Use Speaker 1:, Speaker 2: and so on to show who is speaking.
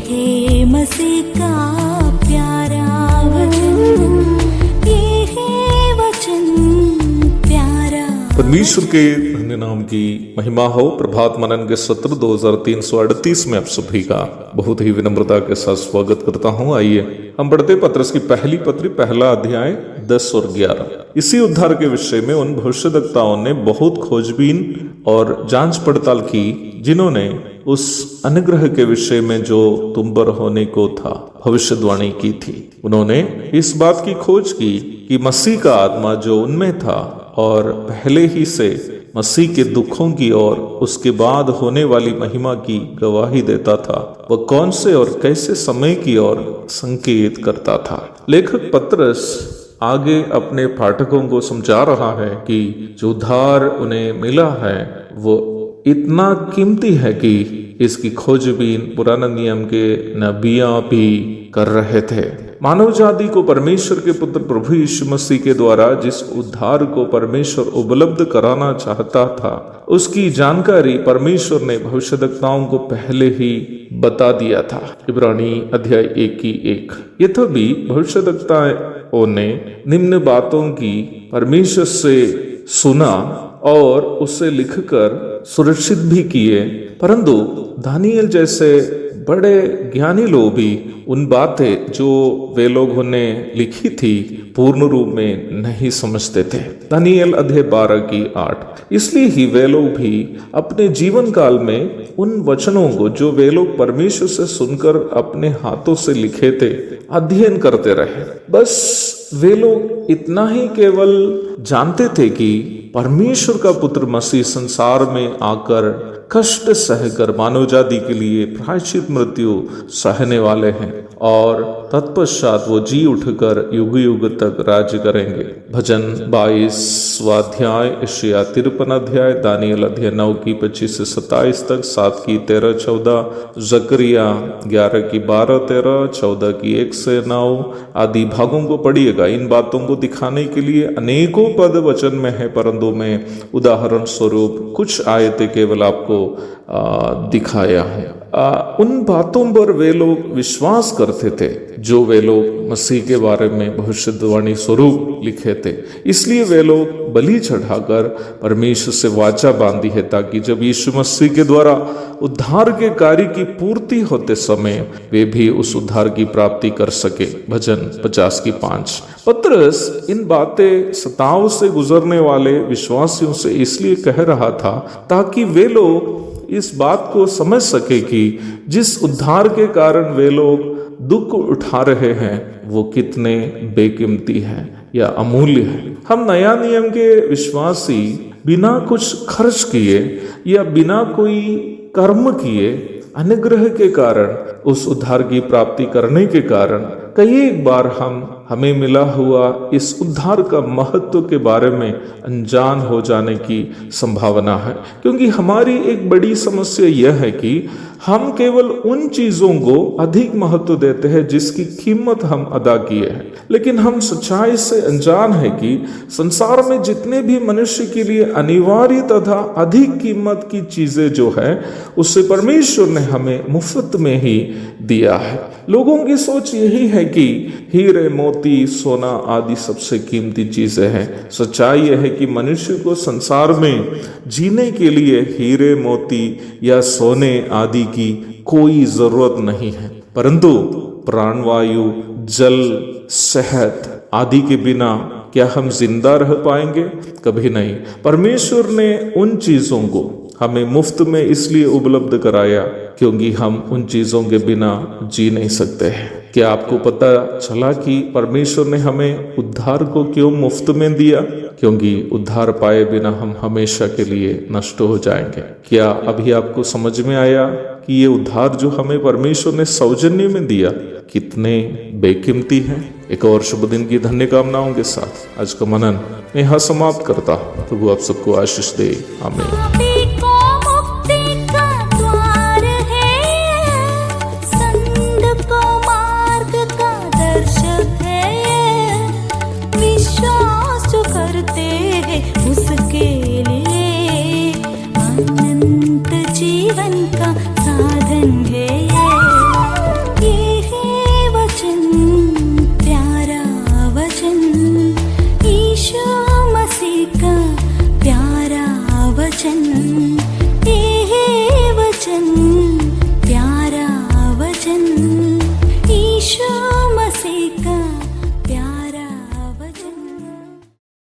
Speaker 1: है मसीह का प्यारा वचन, ये है वचन प्यारा।
Speaker 2: परमेश्वर के धन्य नाम की महिमा हो। प्रभात मनन के सत्र 2338 में आप सभी का बहुत ही विनम्रता के साथ स्वागत करता हूं। आइए हम बढ़ते पत्रस की पहली पत्री, पहला अध्याय 10 और 11। इसी उद्धार के विषय में उन भविष्यद्वक्ताओं ने बहुत खोजबीन और जांच पड़ताल की, जिन्होंने उस अनुग्रह के विषय में जो तुम पर होने को था भविष्यवाणी की थी। उन्होंने इस बात की खोज की कि मसीह का आत्मा जो उनमें था और पहले ही से मसीह के दुखों की और उसके बाद होने वाली महिमा की गवाही देता था, वह कौन से और कैसे समय की ओर संकेत करता था। लेखक पत्रस आगे अपने पाठकों को समझा रहा है कि जो उद्धार उन्हें मिला है वो इतना कीमती है कि इसकी खोजबीन पुराने नियम के नबियां भी कर रहे थे। मानव जाति को परमेश्वर के पुत्र प्रभु यीशु मसीह के द्वारा जिस उद्धार को परमेश्वर उपलब्ध कराना चाहता था, उसकी जानकारी परमेश्वर ने भविष्यद्वक्ताओं को पहले ही बता दिया था। इब्रानी अध्याय 1:1। ये तो भी भविष्यद्वक्ताओं ने निम्न बातों की परमेश्वर से सुना और उसे लिखकर सुरक्षित भी किए, परंतु दानियल जैसे बड़े ज्ञानी लोग भी उन बातें जो वे लोगों ने लिखी थी पूर्ण रूप में नहीं समझते थे। दानियल अध्याय 12:8। इसलिए ही वे लोग भी अपने जीवन काल में उन वचनों को जो वे लोग परमेश्वर से सुनकर अपने हाथों से लिखे थे अध्ययन करते रहे। बस वे लोग इतना ही केवल जानते थे कि परमेश्वर का पुत्र मसीह संसार में आकर कष्ट सहकर मानव जाति के लिए प्रायश्चित मृत्यु सहने वाले हैं और तत्पश्चात वो जी उठकर युग युग तक राज्य करेंगे। भजन 22वां अध्याय, यशायाह 53 अध्याय, दानियल अध्याय 9:25 से 27 तक, 7:13-14, जकरिया 11:12-13, 14:1 से 9 आदि भागों को पढ़िएगा। इन बातों को दिखाने के लिए अनेकों पद वचन में है, परंतु मैं उदाहरण स्वरूप कुछ आयतें केवल आपको दिखाया है। उन बातों पर वे लोग विश्वास करते थे जो वे लोग मसीह के बारे में भविष्यवाणी स्वरूप लिखे थे। इसलिए वे लोग बलि चढ़ाकर परमेश्वर से वाचा बांधी है, ताकि जब यीशु मसीह के द्वारा उद्धार के कार्य की पूर्ति होते समय वे भी उस उद्धार की प्राप्ति कर सके। भजन 50:5। पत्रस इन बातें सताव से गुजरने वाले विश्वासियों से इसलिए कह रहा था ताकि वे लोग इस बात को समझ सके कि जिस उद्धार के कारण वे लोग दुख उठा रहे हैं वो कितने बेकीमती है या अमूल्य है। हम नया नियम के विश्वासी बिना कुछ खर्च किए या बिना कोई कर्म किए अनुग्रह के कारण उस उद्धार की प्राप्ति करने के कारण कई एक बार हमें मिला हुआ इस उद्धार का महत्व के बारे में अनजान हो जाने की संभावना है। क्योंकि हमारी एक बड़ी समस्या यह है कि हम केवल उन चीजों को अधिक महत्व देते हैं जिसकी कीमत हम अदा किए हैं, लेकिन हम सच्चाई से अनजान है कि संसार में जितने भी मनुष्य के लिए अनिवार्य तथा अधिक कीमत की चीजें जो है उससे परमेश्वर ने हमें मुफ्त में ही दिया है। लोगों की सोच यही है कि हीरे, मोती, सोना आदि सबसे कीमती चीजें हैं। सच्चाई यह है कि मनुष्य को संसार में जीने के लिए हीरे, मोती या सोने आदि की कोई जरूरत नहीं है, परंतु प्राणवायु, जल, सेहत आदि के बिना क्या हम जिंदा रह पाएंगे? कभी नहीं। परमेश्वर ने उन चीजों को हमें मुफ्त में इसलिए उपलब्ध कराया क्योंकि हम उन चीजों के बिना जी नहीं सकते हैं। क्या आपको पता चला कि परमेश्वर ने हमें उद्धार को क्यों मुफ्त में दिया? क्योंकि उद्धार पाए बिना हम हमेशा के लिए नष्ट हो जाएंगे। क्या अभी आपको समझ में आया कि ये उद्धार जो हमें परमेश्वर ने सौजन्य में दिया कितने बेकीमती है? एक और शुभ दिन की धन्य कामनाओं के साथ आज का मनन मैं यहाँ समाप्त करता हूँ। प्रभु आप सबको आशीष दे। आमीन।